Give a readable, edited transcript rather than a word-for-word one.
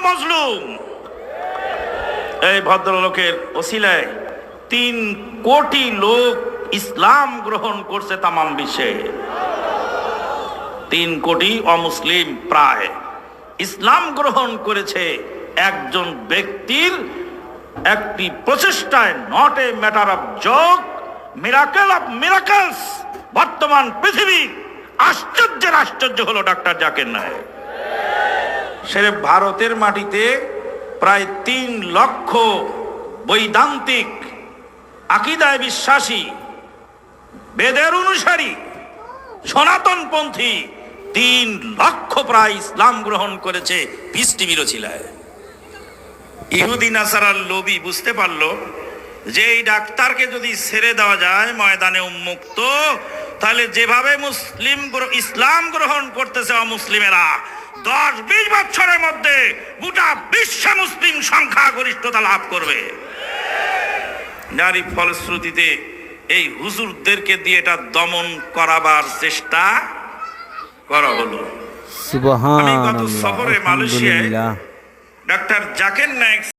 মজলুম। এই ভদ্রলোকের ওসিলায় 3 কোটি লোক ইসলাম গ্রহণ করছে তামাম বিশ্বে। 3 কোটি অমুসলিম প্রায় ইসলাম গ্রহণ করেছে একজন ব্যক্তির একটি প্রচেষ্টায়। Not a matter of joke, miracle of miracles. বর্তমান পৃথিবীর আশ্চর্যের আশ্চর্য হলো ডক্টর জাকির নায়েক। সে ভারতের মাটিতে প্রায় 3 লক্ষ বৈদান্তিক, আকীদায় বিশ্বাসী, বেদের অনুসারী, সনাতনপন্থী 3 লক্ষ প্রায় ইসলাম গ্রহণ করেছে পিস টিভির ওসিলায়। ইহুদি নাসারার লোভী বুঝতে পারলো যে এই ডাক্তারকে যদি ছেড়ে দেওয়া যায় ময়দানে উন্মুক্ত, তাহলে যেভাবে ইসলাম গ্রহণ করতেছে অমুসলিমেরা 10-20 বছরের মধ্যে গোটা বিশ্বে মুসলিম সংখ্যা গরিষ্ঠতা লাভ করবে। নারী ফলশ্রুতিতে এই হুজুরদেরকে দিয়ে এটা দমন করাবার চেষ্টা করা হলো। সুবহানাল্লাহ। আমি গত সফরে মালয়েশিয়ায় ডক্টর জাকির নায়েক